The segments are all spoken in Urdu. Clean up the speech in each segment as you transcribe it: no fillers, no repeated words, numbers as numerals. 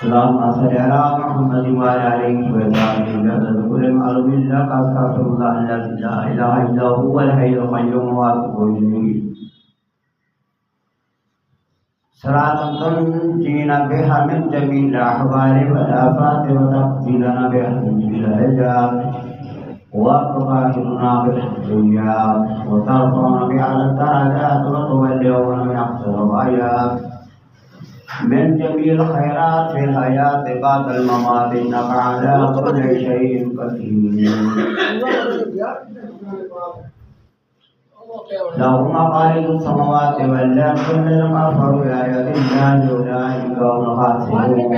اللهم صل على محمد وعلى آله وصحبه وسلم كل معلوم لك أستغفر الله الذي لا إله إلا هو الحي القيوم وأتوب إليه صلاة تنجينا بها من جميع الأحوال والآفات وتقضينا بها من جميع الحجاب وتطهرنا بالحجيات وترفعنا بها الدرجات وتبلغنا من أقصى الغايات من جميع الخيرات في الحياة بعد الممات إنك على كل شيء قدير له مقاليد السماوات والأرض كل الكفر بآيات الله أولئك هم الخاسرون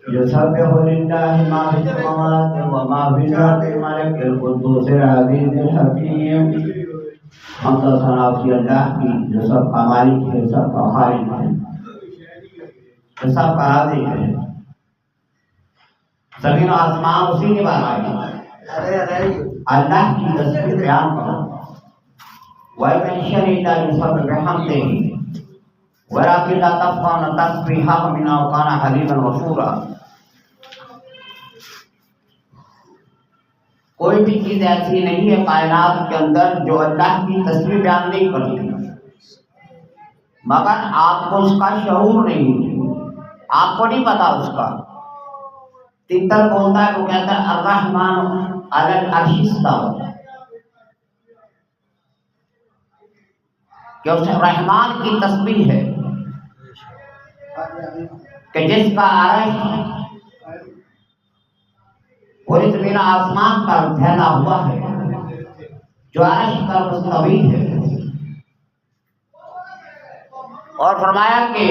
يسبح لله ما في السماوات وما في الأرض الملك القدوس العزيز الحكيم حمد و ثنا اسی اللہ کی جو سب کا مالک ہے، سب کا خالق ہے، جو سب کا رازق ہے. زمین و آسمان اسی نے بنائی. اللہ کی تسبیح بیان کرو. وَمِن شَرِّ اللَّهِ يُسَبِّحُ بِحَمْدِهِ وَلَكِنْ لَا تَفْقَهُونَ تَسْبِيحَهُمْ إِنَّهُ كَانَ حَلِيمًا غَفُورًا. کوئی بھی چیز ایسی نہیں ہے کائنات کے اندر جو اللہ کی تسبیح بیان نہیں کرتی، مگر آپ کو اس کا شعور نہیں، آپ کو نہیں پتا اس کا. تتر بولتا ہے، وہ کہتا ہے الرحمن علی العرش استوى، کہ اس رحمان کی تسبیح ہے کہ جس کا عرش پوری زمین آسمان پر پھیلا ہوا ہے، جو عرش پر مستوی ہے. اور فرمایا کہ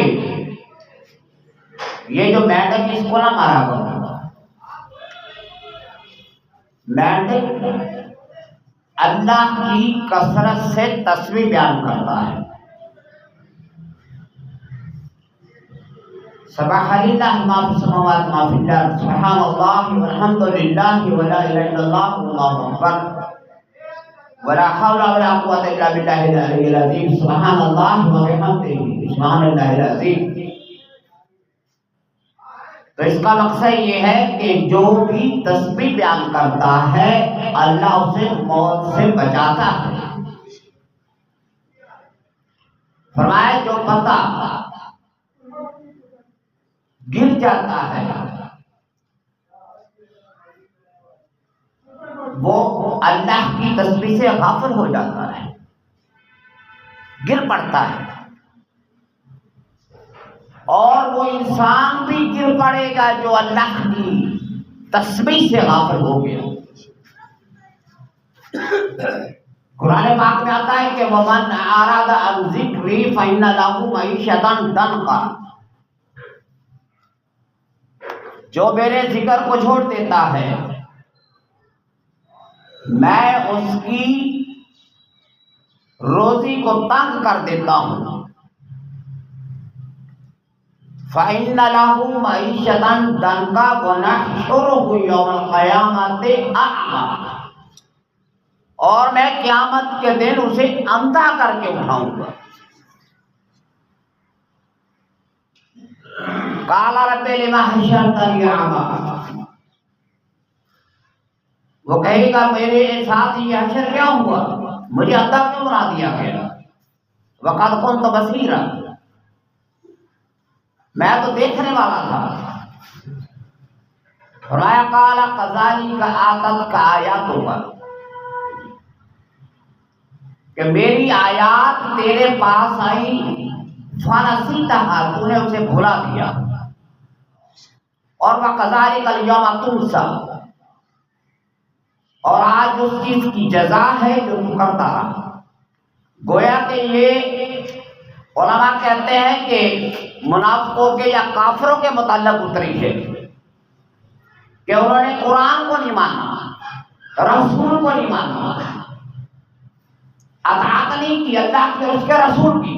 یہ جو مینڈک اس کو نہ مارا کرو. مینڈک اللہ کی کثرت سے تسبیح بیان کرتا ہے. سبح للہ ما فی السماوات ما فی الارض سبحان اللہ والحمد للہ ولا الہ الا اللہ واللہ اکبر ولا حول ولا قوة الا باللہ العلی العظیم سبحان اللہ وبحمدہ سبحان اللہ العظیم. تو اس کا مقصد یہ ہے کہ جو بھی تسبیح بیان کرتا ہے اللہ اسے موت سے بچاتا ہے. فرمایا جو پتا گر جاتا ہے وہ اللہ کی تسبیح سے غافل ہو جاتا ہے، گر پڑتا ہے. اور وہ انسان بھی گر پڑے گا جو اللہ کی تسبیح سے غافل ہو گیا. قرآن پاک میں آتا ہے کہ وَمَنْ أَعْرَضَ عَنْ ذِكْرِي فَإِنَّ لَهُ مَعِيشَةً ضَنْكًا، جو میرے ذکر کو چھوڑ دیتا ہے میں اس کی روزی کو تنگ کر دیتا ہوں. فَإِنَّ لَهُ مَعِيشَةً ضَنْكًا وَنَحْشُرُهُ يَوْمَ الْقِيَامَةِ أَعْمَى، اور میں قیامت کے دن اسے اندھا کر کے اٹھاؤں گا. قال رب لما حشرتنی اعمی، وہ کہے گا میرے ساتھ یہ حشر کیا ہوا، مجھے اندھا کیوں بنا دیا گیا. وقد كنت بصیرا، میں تو دیکھنے والا تھا. فرمایا قال كذلك آتتك آیاتک، کہ میری آیات تیرے پاس آئی فنسیتھا، تو نے اسے بھلا دیا. اور وَكَذَلِكَ الْيَوْمَ تُنسَى، اور آج اس چیز کی جزا ہے جو تو کرتا رہا. گویا کہ یہ علماء کہتے ہیں کہ منافقوں کے یا کافروں کے متعلق اتری ہے کہ انہوں نے قرآن کو نہیں مانا، رسول کو نہیں مانا، اطاعت نہیں کی اللہ کے اس کے رسول کی.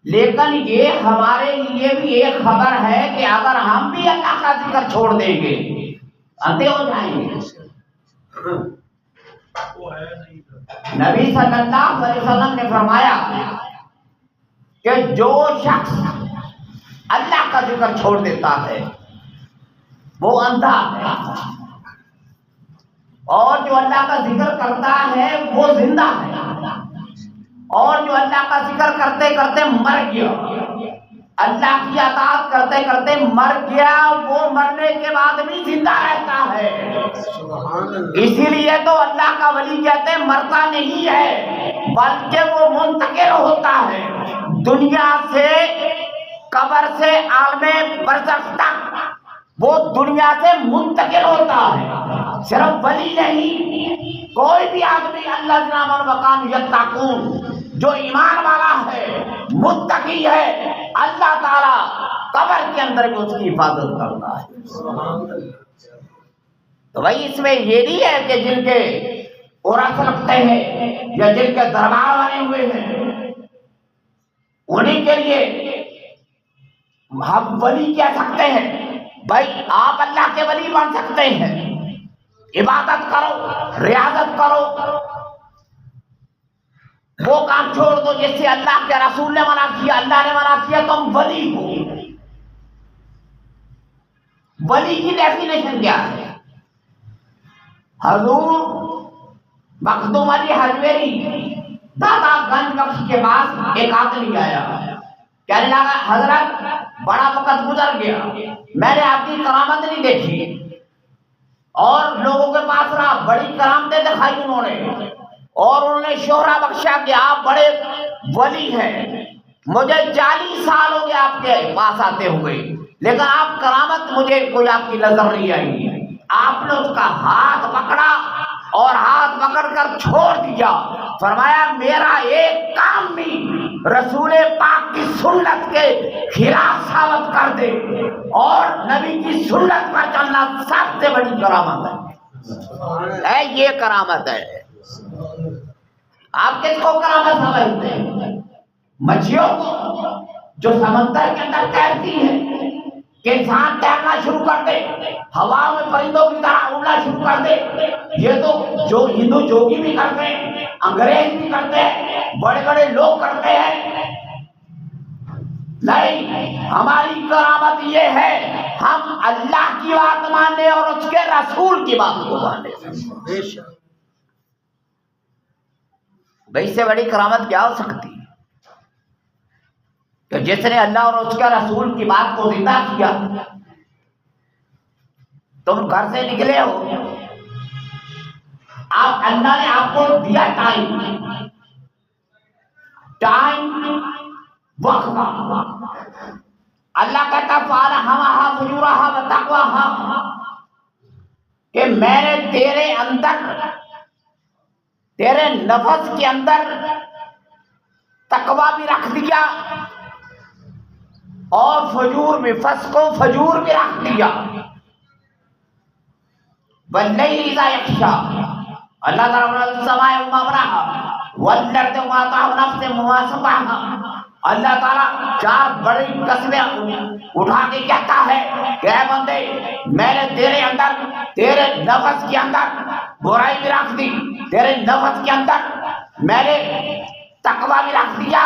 لیکن یہ ہمارے لیے بھی ایک خبر ہے کہ اگر ہم بھی اللہ کا ذکر چھوڑ دیں گے اندھے ہو جائیں گے. نبی صلی اللہ علیہ وسلم نے فرمایا کہ جو شخص اللہ کا ذکر چھوڑ دیتا ہے وہ اندھا ہے، اور جو اللہ کا ذکر کرتا ہے وہ زندہ ہے، اور جو اللہ کا ذکر کرتے کرتے مر گیا، اللہ کی اطاعت کرتے کرتے مر گیا، وہ مرنے کے بعد بھی زندہ رہتا ہے۔ اسی لیے تو اللہ کا ولی کہتے ہیں مرتا نہیں ہے بلکہ وہ منتقل ہوتا ہے دنیا سے، قبر سے عالم برزخ تک وہ دنیا سے منتقل ہوتا ہے۔ صرف ولی نہیں، کوئی بھی آدمی اللہ جناب المقام یتقون جو ایمان والا ہے، متقی ہے، اللہ تعالیٰ قبر کے اندر بھی اس کی حفاظت کرتا ہے۔ تو بھائی اس میں یہ نہیں ہے کہ جن کے عرس رکھتے ہیں یا جن کے دربار بنے ہوئے ہیں انہیں کے لیے ہم ولی کہہ سکتے ہیں۔ بھائی آپ اللہ کے ولی بن سکتے ہیں، عبادت کرو، ریاضت کرو، وہ کام چھوڑ دو جس سے اللہ کے رسول نے منع کیا، اللہ نے منع کیا، تم ولی ہو۔ ولی کی ڈیفینیشن کیا ہے؟ حضور مخدوم علی حجویری دادا گنج بخش کے پاس ایک آدمی آیا، کہنے لگا حضرت بڑا وقت گزر گیا، میں نے آپ کی کرامت نہیں دیکھی، اور لوگوں کے پاس رہا، بڑی کرامتیں دکھائی انہوں نے، اور انہوں نے شہرہ بخشا کہ آپ بڑے ولی ہیں، مجھے 40 سال ہو گئے آپ کے پاس آتے ہوئے، لیکن آپ کرامت مجھے کوئی آپ کی نظر نہیں آئی۔ آپ نے اس کا ہاتھ پکڑا اور ہاتھ پکڑ کر چھوڑ دیا، فرمایا میرا ایک کام بھی رسول پاک کی سنت کے خلاف ثابت کر دے، اور نبی کی سنت پر چلنا سب سے بڑی کرامت ہے۔ یہ کرامت ہے۔ آپ کس کو کرامت سمجھتے ہیں؟ مچھلیوں کو جو سمندر کے اندر تیرتی ہے، کہ انسان تیرنا شروع کر دے، ہوا میں پرندوں کی طرح اڑنا شروع کر دے، یہ تو جو ہندو جوگی بھی کرتے ہیں، انگریز بھی کرتے ہیں، بڑے بڑے لوگ کرتے ہیں۔ نہیں، ہماری کرامت یہ ہے ہم اللہ کی بات مانے اور اس کے رسول کی بات کو مانے۔ بھائی اس سے بڑی کرامت کیا ہو سکتی ہے کہ جس نے اللہ اور اس کے رسول کی بات کو زندہ کیا؟ تم گھر سے نکلے ہو، آپ اللہ نے آپ کو دیا ٹائم وقت، اللہ کہتا فَأَلْهَمَهَا فُجُورَهَا وَتَقْوَاهَا کہ میں نے تیرے اندر، تیرے نفس کے اندر تقوی بھی رکھ دیا، اور فجور بھی، فسق و فجور بھی رکھ دیا۔ وَاللَّيْلِ إِذَا يَغْشَىٰ اللہ تعالیٰ السَّمَاءَ وَمَا بَنَاهَا وَالْأَرْضَ وَمَا طَحَا نَفْسٍ وَمَا سَوَّاهَا۔ اللہ تعالیٰ 4 بڑی قسمیں اٹھا کے کہتا ہے کہ اے بندے میں نے تیرے اندر، تیرے نفس کے اندر برائی بھی رکھ دی، تیرے نفس کے اندر میں نے تقوی بھی رکھ دیا۔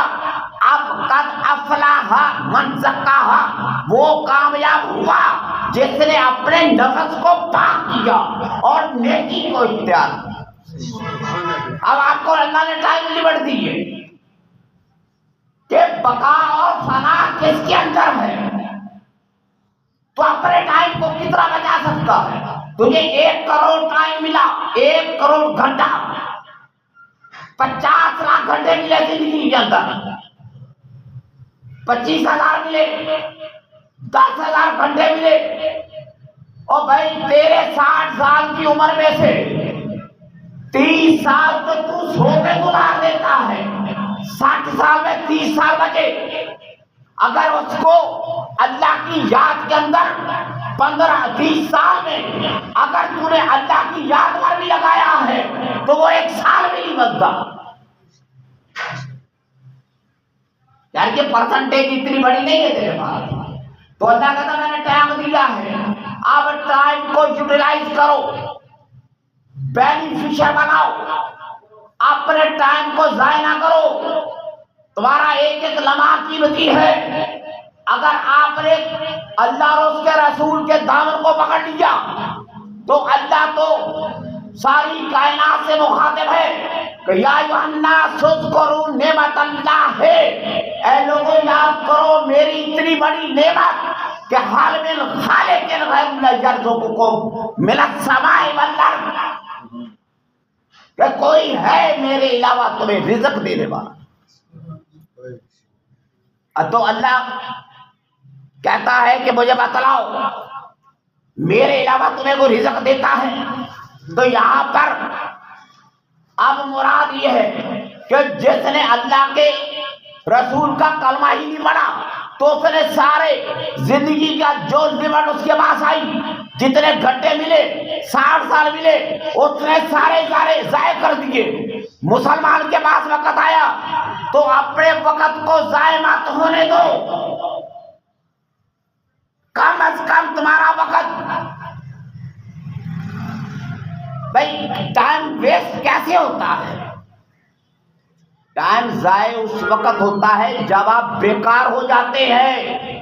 اب قد افلاح من زکاہا، وہ کامیاب ہوا جس نے اپنے نفس کو پاک کیا اور نیکی کو اختیار کیا۔ اب آپ کو اللہ نے ٹائم لمٹ دی ہے کہ بقا اور فنا کس کے اندر ہے، تو اپنے ٹائم کو کتنا بچا سکتا ہے؟ تجھے 1 کروڑ ٹائم ملا، 1 کروڑ گھنٹہ، 50 لاکھ گھنٹے ملے زندگی کے اندر، 25,000 ملے، 10,000 گھنٹے ملے، اور بھائی تیرے 60 سال کی عمر میں سے 30 سال تو سو کے گزار دیتا ہے، 60 سال میں 30 سال بچے، اگر اس کو اللہ کی یاد کے اندر 15-20 سال میں اگر تو نے اللہ کی یاد پر بھی لگایا ہے تو وہ 1 سال بھی نہیں بنتا۔ یار کہ پرسنٹیج اتنی بڑی نہیں ہے تیرے پاس، تو اللہ کہتا میں نے ٹائم دیا ہے، اب ٹائم کو یوٹیلائز کرو، بینیفیشر بناؤ، اپنے ٹائم کو ضائع نہ کرو۔ تمہارا ایک ایک لمحہ قیمتی ہے. اگر آپ نے اللہ اور اس کے رسول کے دامن کو پکڑ لیا تو اللہ تو ساری کائنات سے مخاطب ہے کہ یا ایھا الناس اذکروا نعمت اللہ ہے، اے لوگوں یاد کرو میری اتنی بڑی نعمت کہ حال من خالق غیر اللہ یرزقکم من السماء والارض، کہ کوئی ہے میرے علاوہ تمہیں رزق دینے والا. تو اللہ کہتا ہے کہ مجھے بتلاؤ میرے علاوہ تمہیں کوئی رزق دیتا ہے. تو یہاں پر اب مراد یہ ہے کہ جس نے اللہ کے رسول کا کلمہ ہی نہیں پڑھا تو اس نے سارے زندگی کا جو لمٹ اس کے پاس آئی، جتنے گھنٹے ملے 60 سال ملے اس نے سارے ضائع کر دیے. مسلمان کے پاس وقت آیا تو اپنے وقت کو ضائع مت ہونے دو. کم از کم تمہارا وقت، بھائی ٹائم ویسٹ کیسے ہوتا ہے؟ ٹائم ضائع اس وقت ہوتا ہے جب آپ بیکار ہو جاتے ہیں.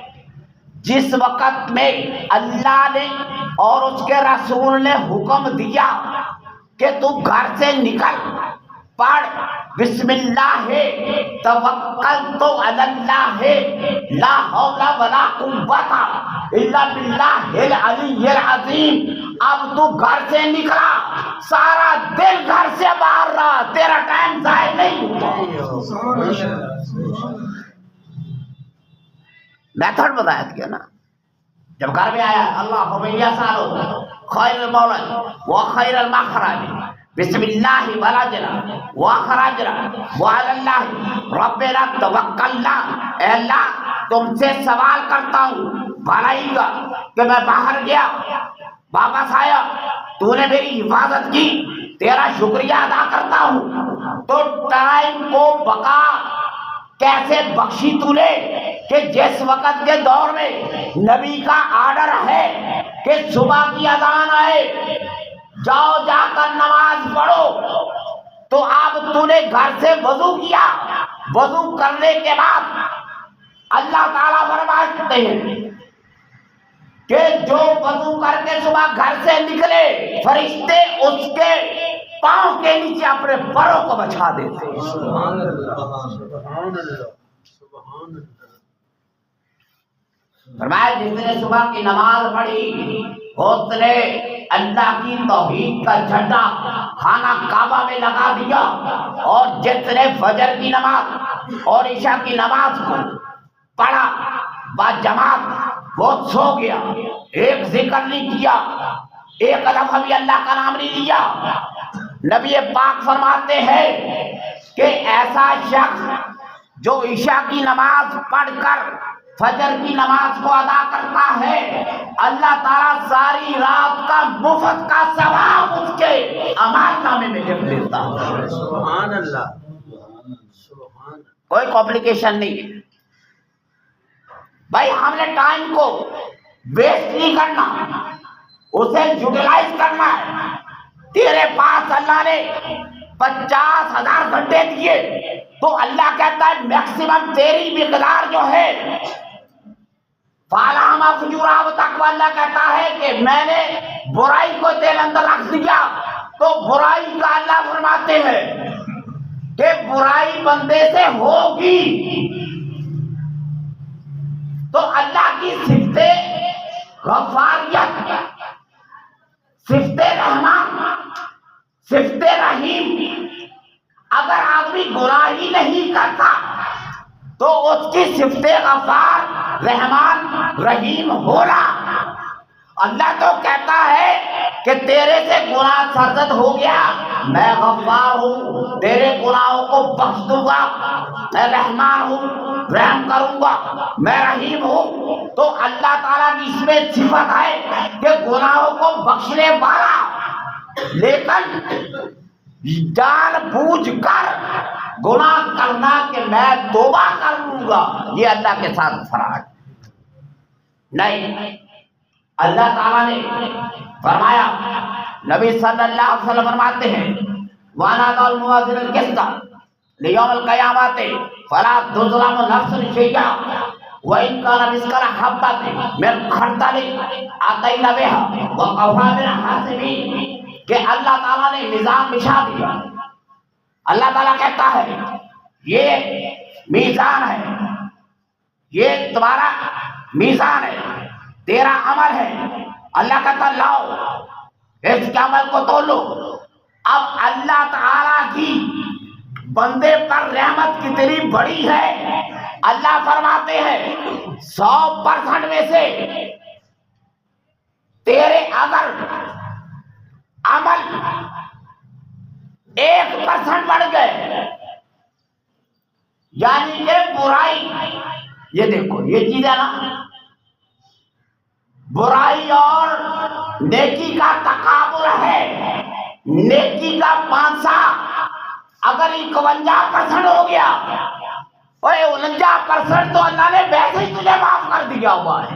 جس وقت میں اللہ نے اور اس کے رسول نے حکم دیا کہ تو گھر سے نکل، پڑھ بسم اللہ توکلت علی اللہ لا حول ولا قوت الا باللہ العلی العظیم. اب تو گھر سے نکلا، سارا دن گھر سے باہر رہا، تیرا ٹائم ضائع نہیں ہوا. میتھڈ بتایا تھا نا. جب گھر میں آیا اللہم یسألک خیر المولد و خیر المخرج بسم اللہ ولجنا وخرجنا وعلی اللہ ربنا توکلنا، اے اللہ تم سے سوال کرتا ہوں بھلائی کا کہ میں باہر گیا واپس آیا، تو نے میری حفاظت کی، تیرا شکریہ ادا کرتا ہوں. تو ٹائم کو بقا کیسے بخشی تو نے کہ جس وقت کے دور میں نبی کا آرڈر ہے کہ صبح کی اذان آئے جاؤ جا کر نماز پڑھو، تو اب تو نے گھر سے وضو کیا، وضو کرنے کے بعد اللہ تعالیٰ فرماتے ہیں کہ جو وضو کر کے صبح گھر سے نکلے فرشتے اس کے پاؤں کے نیچے اپنے پروں کو بچھا دیتے ہیں. سبحان اللہ سبحان اللہ سبحان اللہ. فرمایا جس نے صبح کی نماز پڑھی اس نے اللہ کی توحید کا جھنڈا خانہ کعبہ میں لگا دیا، اور جس نے فجر کی نماز اور عشاء کی نماز کو پڑھا با جماعت وہ سو گیا، ایک ذکر نہیں کیا، ایک لفظ بھی اللہ کا نام نہیں لیا. نبی پاک فرماتے ہیں کہ ایسا شخص جو عشاء کی نماز پڑھ کر فجر کی نماز کو ادا کرتا ہے، اللہ تعالیٰ ساری رات کا مفت کا ثواب اس کے اعمال نامے میں لکھ دیتا ہے. سبحان اللہ سبحان. کوئی کمپلیکیشن نہیں ہے بھائی. ہم نے ٹائم کو ویسٹ نہیں کرنا، اسے یوٹیلائز کرنا ہے. تیرے پاس اللہ نے 50,000 گھنٹے دیے تو اللہ کہتا ہے میکسیمم تیری مقدار جو ہے فَعَلَهَا فُجُورَهَا وَتَقْوَىٰ. اللہ کہتا ہے کہ میں نے برائی کو تیرے اندر رکھ دیا، تو برائی کا اللہ فرماتے ہیں کہ برائی بندے سے ہوگی. تو اللہ کی صفت غفاریت، صفت رحمان، صفت رحیم، اگر آدمی گناہ ہی نہیں کرتا تو اس کی صفت غفار رحمان رحیم ہونا. اللہ تو کہتا ہے کہ تیرے سے گناہ سرزد ہو گیا، میں غفار ہوں، تیرے گناہوں کو بخش دوں گا، میں رحمان ہوں، رحم کروں گا، میں رحیم ہوں. تو اللہ تعالیٰ کی اس میں صفت ہے کہ گناہوں کو بخشنے والا، لیکن جان بوجھ کر گناہ کرنا کہ میں توبہ کر لوں گا، یہ اللہ کے ساتھ فرق نہیں. اللہ تعالیٰ نے فرمایا، نبی صلی اللہ علیہ وسلم فرماتے ہیں وَأَنَا ذَا الْمُوَازِنِ الْقِسْطَ لیوم القیامت فلا تظلم نفس شیئا وإن كان مثقال حبة من خردل أتينا بها وكفى بنا حاسبين کہ اللہ تعالیٰ نے نظام بچھا دیا. اللہ تعالیٰ کہتا ہے یہ میزان ہے، یہ تمہارا میزان ہے، تیرا عمل ہے. اللہ کہتا لاؤ اس کے عمل کو تولو. اب اللہ تعالیٰ کی بندے پر رحمت کتنی بڑی ہے. اللہ فرماتے ہیں 100% میں سے تیرے اگر عمل 1% بڑھ گئے، یعنی کہ برائی، یہ دیکھو یہ چیز ہے نا، برائی اور نیکی کا تقابل ہے. نیکی کا 500 اگر 51% ہو گیا، 49% تو اللہ نے ویسے ہی تجھے معاف کر دیا ہوا ہے.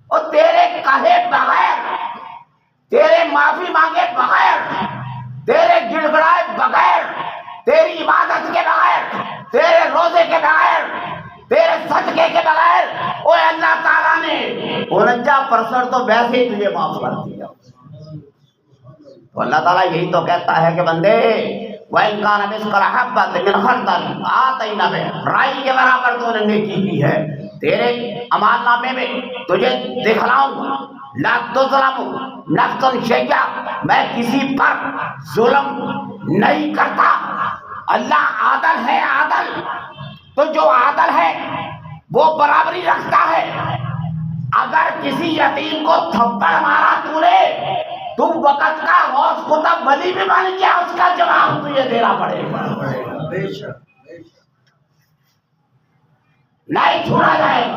اور تیرے کہے بغیر، تیرے معافی مانگے بغیر، تیرے گڑ گڑائے بغیر، تیری عبادت کے بغیر، تیرے روزے کے بغیر، تیرے صدقے کے بغیر، اوے اللہ تعالیٰ نے 49% تو ویسے ہی تجھے معاف کر دیا. تو اللہ تعالیٰ یہی تو کہتا ہے کہ بندے وَإِنْ كَانَ مِثْقَالَ حَبَّةٍ مِّنْ خَرْدَلٍ آتَيْنَا بِهَا، رائی کے برابر تو نے نیکی کی ہے، تیرے اعمال نامے میں تجھے دکھلاؤں گا. لَا تُظْلَمُ نَفْسٌ شَيْئًا، میں کسی پر ظلم نہیں کرتا. اللہ عادل ہے. عادل تو جو عادل ہے وہ برابری رکھتا ہے. اگر کسی یتیم کو تھپڑ مارا تو وقت کا غوث قطب ولی بھی بن گیا، اس کا جواب تجھے دینا پڑے گا. نہیں چھوڑا جائے گا،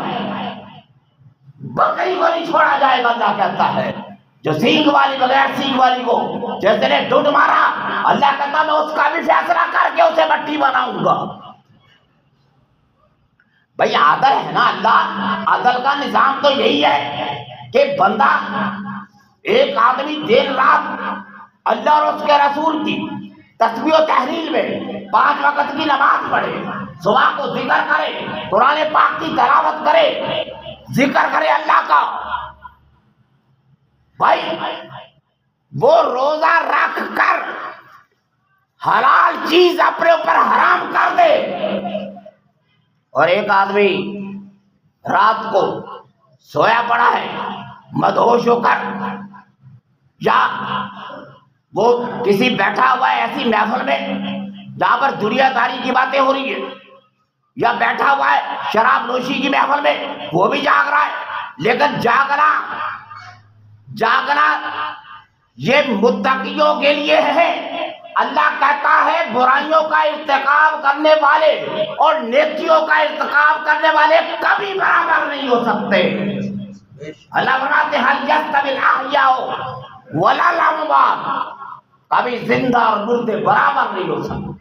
بکری کو نہیں چھوڑا جائے گا. اللہ کہتا ہے جو سینگ والی بغیر سینگ والی کو جیسے نے ڈڈ مارا، اللہ کہتا میں اس کا بھی فیصلہ کر کے اسے مٹی بناؤں گا. بھئی عادل ہے نا اللہ. عادل کا نظام تو یہی ہے کہ بندہ، ایک آدمی دیر رات اللہ اور اس کے رسول کی تسبیح و تحلیل میں 5 وقت کی نماز پڑھے، صبح کو ذکر کرے، قرآن پاک کی تلاوت کرے، ذکر کرے اللہ کا. بھائی وہ روزہ رکھ کر حلال چیز اپنے اوپر حرام کر دے، اور ایک آدمی رات کو سویا پڑا ہے مدہوش ہو کر، یا وہ کسی بیٹھا ہوا ہے ایسی محفل میں جہاں پر دنیا داری کی باتیں ہو رہی ہیں، یا بیٹھا ہوا ہے شراب نوشی کی محفل میں، وہ بھی جاگ رہا ہے. لیکن جاگنا یہ متقیوں کے لیے ہے. اللہ کہتا ہے برائیوں کا ارتکاب کرنے والے اور نیکیوں کا ارتکاب کرنے والے کبھی برابر نہیں ہو سکتے. اللہ فرماتے ہیں هل يستوي الأحياء ولا الأموات، کبھی زندہ اور مردے برابر نہیں ہو سکتے.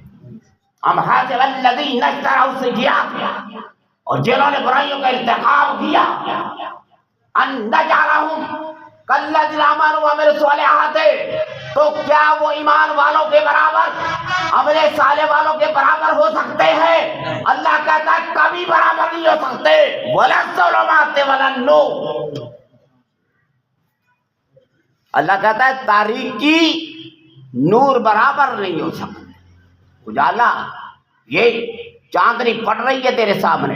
ہم حسب الذین اشتروا السیئات، اور جنہوں نے برائیوں کا ارتکاب کیا، ان نجعلہم کالذین آمنوا وعملوا الصالحات، تو کیا وہ ایمان والوں کے برابر، عمل صالح والوں کے برابر ہو سکتے ہیں؟ اللہ کہتا ہے کبھی برابر نہیں ہو سکتے. ولا الظلمات ولا النور، اللہ کہتا ہے تاریکی نور برابر نہیں ہو سکتے. اجالا، یہ چاندنی پڑ رہی ہے تیرے سامنے،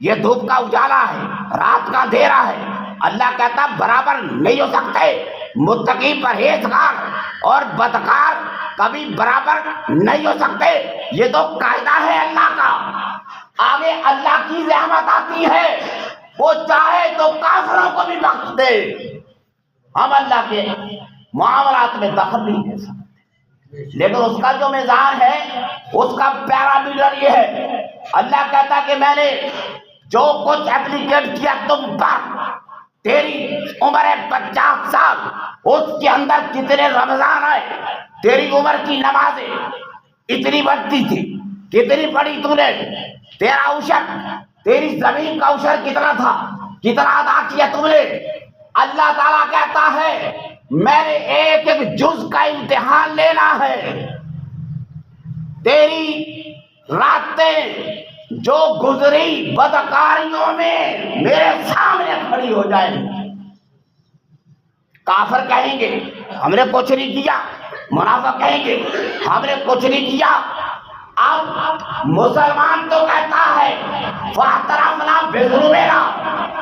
یہ دھوپ کا اجالا ہے، رات کا اندھیرا ہے. اللہ کہتا برابر نہیں ہو سکتے. متقی پرہیزگار اور بدکار کبھی برابر نہیں ہو سکتے. یہ تو قاعدہ ہے اللہ کا. آگے اللہ کی رحمت آتی ہے، وہ چاہے تو کافروں کو بھی بخش دے. ہم اللہ کے معاملات میں دخل نہیں دے سکتے، لیکن اس کا جو میزان ہے، اس کا پیرامیٹر یہ ہے. اللہ کہتا کہ میں نے جو کچھ اپلیکیٹ کیا تم پر، تیری عمر ہے 50 سال، اس کے اندر کتنے رمضان آئے، تیری عمر کی نمازیں اتنی بڑھتی تھی، کتنی پڑھی تم نے، تیرا عشر، تیری زمین کا عشر کتنا تھا، کتنا ادا کیا تم نے. اللہ تعالیٰ کہتا ہے میں نے ایک ایک جز کا امتحان لینا ہے. تیری راتیں جو گزری بدکاریوں میں میرے سامنے کھڑی ہو جائیں گی۔ کافر کہیں گے ہم نے کچھ نہیں کیا، منافق کہیں گے ہم نے کچھ نہیں کیا۔ اب مسلمان تو کہتا ہے فاعترفنا بذنوبنا،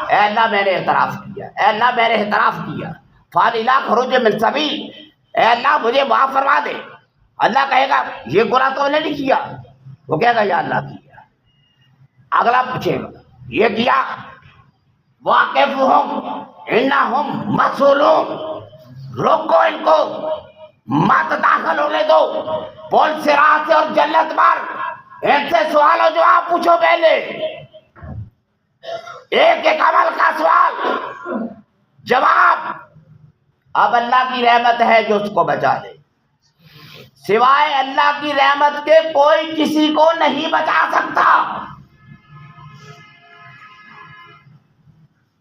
اے اللہ میں نے اعتراف کیا، اے اللہ میں نے اعتراف کیا، فَلِلَا خروج من سبیل، اے اللہ مجھے معاف فرما دے۔ اللہ کہے گا یہ گناہ تو نے نہیں کیا، وہ کہے گا یا اللہ کیا۔ اگلا پوچھے گا یہ کیا، واقفہم انہم مسئولون، روکو ان کو مت داخل ہونے دو پول صراط سے اور جنت پر، ان سے سوال و جواب پوچھو پہلے، ایک ایک عمل کا سوال جواب۔ اب اللہ کی رحمت ہے جو اس کو بچا دے، سوائے اللہ کی رحمت کے کوئی کسی کو نہیں بچا سکتا۔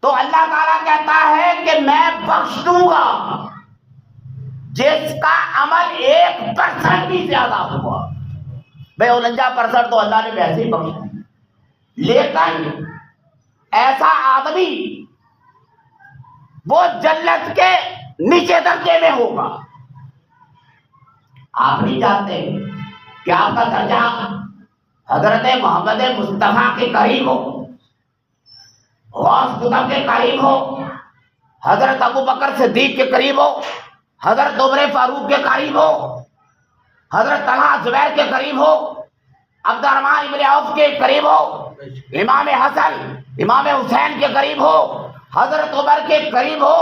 تو اللہ تعالیٰ کہتا ہے کہ میں بخش دوں گا جس کا عمل 1% بھی زیادہ ہوا، بھائی 49% تو اللہ نے ویسے ہی بخش دیا، لیکن ایسا آدمی وہ جنت کے نیچے درجے میں ہوگا۔ آپ نہیں چاہتے کہ آپ کا درجہ حضرت محمد مصطفیٰ کے قریب ہو، غوث قطب کے قریب ہو، حضرت ابو بکر صدیق کے قریب ہو، حضرت عمر فاروق کے قریب ہو، حضرت طلحہ زبیر کے قریب ہو، عبد الرحمن ابن عوف کے قریب ہو، امام حسن امام حسین کے قریب ہو، حضرت عمر کے قریب ہو،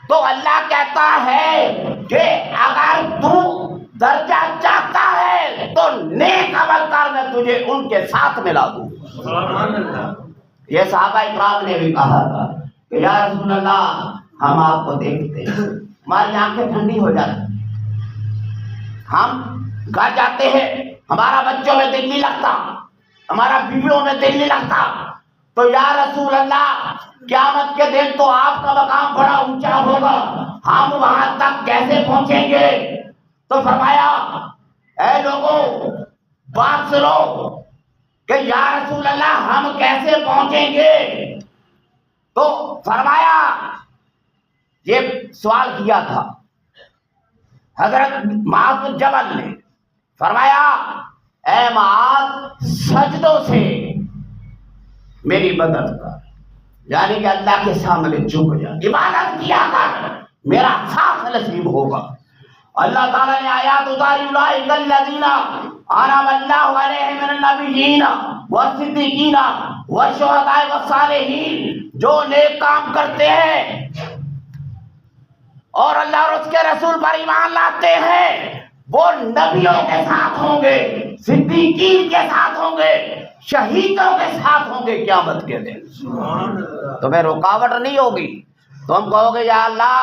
تو اللہ کہتا ہے کہ اگر تو درجہ چاہتا ہے تو نیک عمل کر، میں تجھے ان کے ساتھ ملا دوں۔ یہ صحابہ اکرام نے بھی کہا تھا کہ یا رسول اللہ ہم آپ کو دیکھتے ہیں ہماری آنکھیں ٹھنڈی ہو جاتی، ہم گھر جاتے ہیں ہمارا بچوں میں دل نہیں لگتا، ہمارا بیویوں میں دل نہیں لگتا، تو یا رسول اللہ قیامت کے دن تو آپ کا مقام بڑا اونچا ہوگا، ہم وہاں تک کیسے پہنچیں گے؟ تو فرمایا اے لوگوں بات سنو کہ یا رسول اللہ ہم کیسے پہنچیں گے؟ تو فرمایا یہ سوال کیا تھا حضرت معاذ بن جبل نے، فرمایا اے معاذ سجدوں سے میری مدد کر، یعنی کہ اللہ کے سامنے جھک جا، عبادت کیا کر، میرا ساتھ نصیب ہوگا۔ اللہ تعالیٰ نے آیات اتاری اولئک الذین انعم اللہ علیہم من النبیین والصدیقین والشہداء والصالحین، جو نیک کام کرتے ہیں اور اللہ اور اس کے رسول پر ایمان لاتے ہیں وہ نبیوں کے ساتھ ہوں گے، صدیقین کے ساتھ ہوں گے، شہیدوں کے ساتھ ہوں گے قیامت کے دن۔ تمہیں رکاوٹ نہیں ہوگی، تم کہو گے یا اللہ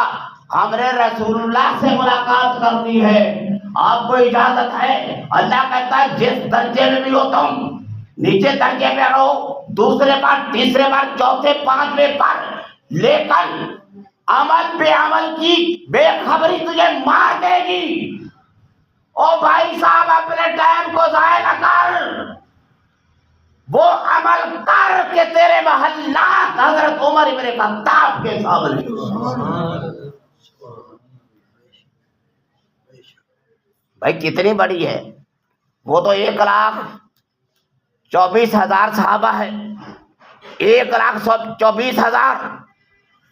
ہم نے رسول اللہ سے ملاقات کرنی ہے، آپ کو اجازت ہے؟ اللہ کہتا ہے جس درجے میں بھی ہو تم، نیچے درجے میں رہو، دوسرے بار تیسرے بار چوتھے پانچویں پر، لیکن عمل پہ عمل کی بے خبری تجھے مار دے گی۔ او بھائی صاحب اپنے ٹائم کو ضائع نہ کر، وہ عمل کر کے تیرے محلات حضرت عمر ابن خطاب کے سامنے۔ بھائی کتنی بڑی ہے، وہ تو 1,24,000 صحابہ ہے، 1,24,000،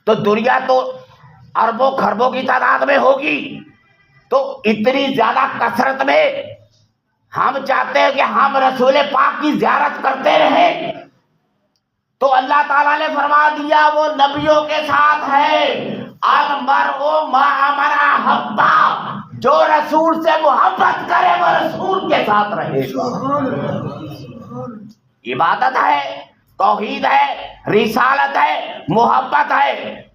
تو دنیا تو اربوں خربوں کی تعداد میں ہوگی، تو اتنی زیادہ کثرت میں ہم چاہتے ہیں کہ ہم رسول پاک کی زیارت کرتے رہیں، تو اللہ تعالیٰ نے فرما دیا وہ نبیوں کے ساتھ ہے، المرء مع من احب، جو رسول سے محبت کرے وہ رسول کے ساتھ رہے گا۔ عبادت ہے، توحید ہے، رسالت ہے، محبت ہے،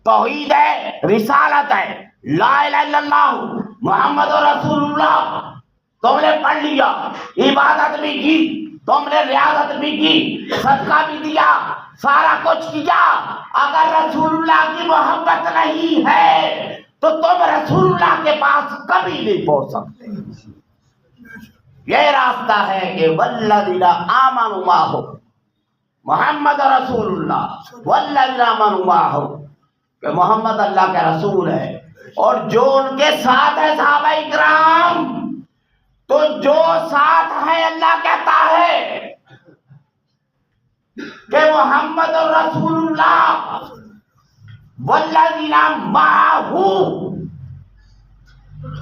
توحید ہے، رسالت ہے، لا الہ الا اللہ محمد رسول اللہ تم نے پڑھ لیا، عبادت بھی کی، تم نے ریاضت بھی کی، صدقہ بھی دیا، سارا کچھ کیا، اگر رسول اللہ کی محبت نہیں ہے تو تم رسول اللہ کے پاس کبھی نہیں پہنچ سکتے۔ یہ راستہ ہے کہ والذین آمنوا معہ، محمد رسول اللہ، والذین آمنوا معہ، کہ محمد اللہ کے رسول ہے اور جو ان کے ساتھ ہے صحابہ اکرام، تو جو ساتھ ہے اللہ کہتا ہے کہ محمد رسول اللہ والذین معہ،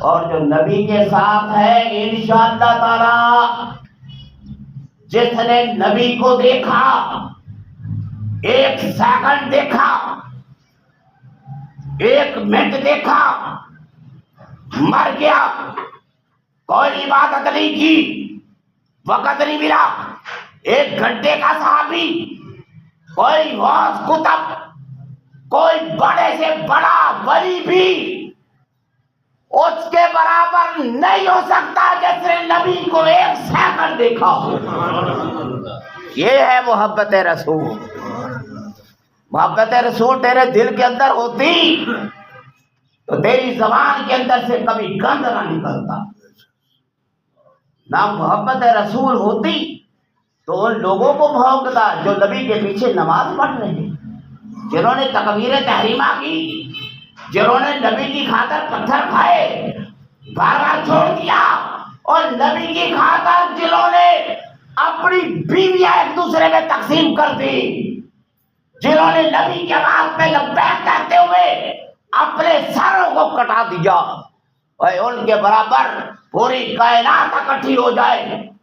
اور جو نبی کے ساتھ ہے انشاءاللہ تعالی، جس نے نبی کو دیکھا، ایک سیکنڈ دیکھا، ایک منٹ دیکھا، مر گیا، کوئی عبادت نہیں کی، وقت نہیں ملا، 1 گھنٹے کا صحابی، کوئی غوث قطب، کوئی بڑے سے بڑا ولی بھی اس کے برابر نہیں ہو سکتا جس نے نبی کو 1 سیکنڈ دیکھا ہو۔ یہ ہے محبت رسول۔ محبت رسول تیرے دل کے اندر ہوتی تو تیری زبان کے اندر سے کبھی گند نہ نکلتا، نہ محبت رسول ہوتی تو ان لوگوں کو بھونکتا جو نبی کے پیچھے نماز پڑھ رہے ہیں، جنہوں نے تکبیر تحریمہ کی، جنہوں نے نبی کی خاطر پتھر کھائے، بار بار چھوڑ دیا، اور نبی کی خاطر جنہوں نے اپنی بیویاں ایک دوسرے میں تقسیم کر دی، جنہوں نے نبی کے بات پہ لبیک کہتے ہوئے اپنے سروں کو کٹا دیا، اور ان کے برابر پوری کائنات اکٹھی ہو جائے،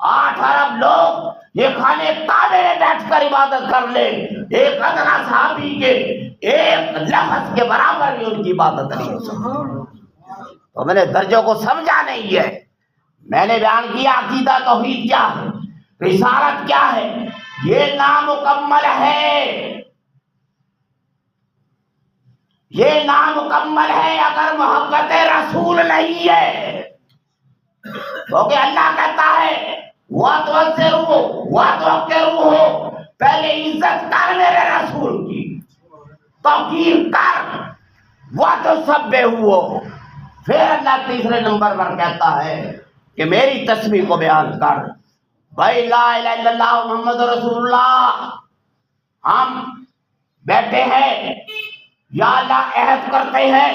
8 ارب لوگ یہ خانے کعبے میں بیٹھ کر عبادت کر لے، ایک ادنا صحابی کے ایک لفظ کے برابر بھی ان کی عبادت نہیں ہو سکتی۔ تو میں نے درجوں کو سمجھا نہیں ہے، میں نے بیان کیا عقیدہ توحید کیا ہے، رسالت کیا ہے، یہ نامکمل ہے، یہ نامکمل ہے اگر محبت رسول نہیں ہے، کیونکہ اللہ کہتا ہے وَتُوَقِّرُوهُ، پہلے عزت کر میرے رسول کی، توقیر کر، وَتُسَبِّحُوهُ، پھر اللہ تیسرے نمبر پر کہتا ہے کہ میری تسبیح کو بیان کر، بھائی لا الہ الا اللہ محمد رسول اللہ، ہم بیٹھے ہیں یا اللہ عہد کرتے ہیں،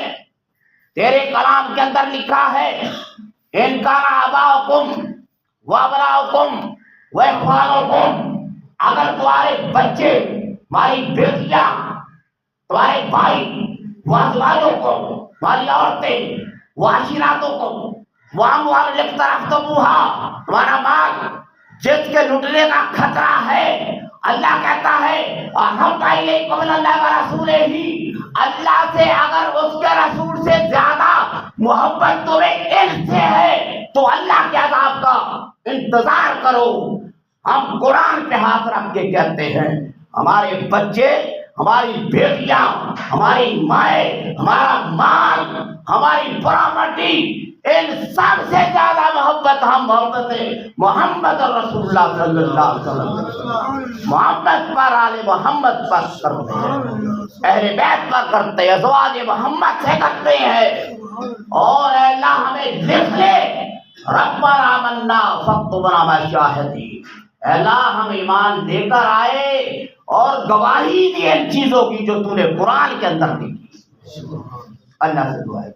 تیرے کلام کے اندر لکھا ہے ان کان آباؤکم وابناؤکم واخوانکم، اگر تمہارے بچے، تمہاری بیٹیاں، تمہارے بھائی، وازواجوں کو، تمہاری عورتیں، وعشیراتوں کو، واموال اقترفتموہا، تمہارا مال جس کے لٹنے کا خطرہ ہے، اللہ کہتا ہے احب الیکم من اللہ ورسولہ، اللہ سے اگر اس کے رسول سے زیادہ محبت تمہیں ان سے ہے تو اللہ کے عذاب کا انتظار کرو۔ ہم قرآن پہ ہاتھ رکھ کے کہتے ہیں ہمارے بچے، ہماری بیٹیاں، ہماری مائیں، ہمارا مال، ہماری پراپرٹی، ان سب سے زیادہ محبت ہم محمد رسول اللہ صلی اللہ علیہ وسلم، محمد پر، آل محمد پر کرتے ہیں، اہل بیت پر کرتے ہیں، ازواج محمد سے کرتے ہیں، اور اے اللہ ہمیں لکھ لے ربنا آمنا فاکتبنا مع الشاہدین، اے اللہ ہم ایمان لے کر آئے اور گواہی دی ان چیزوں کی جو تو نے قرآن کے اندر دی۔ اللہ سے دعا ہے۔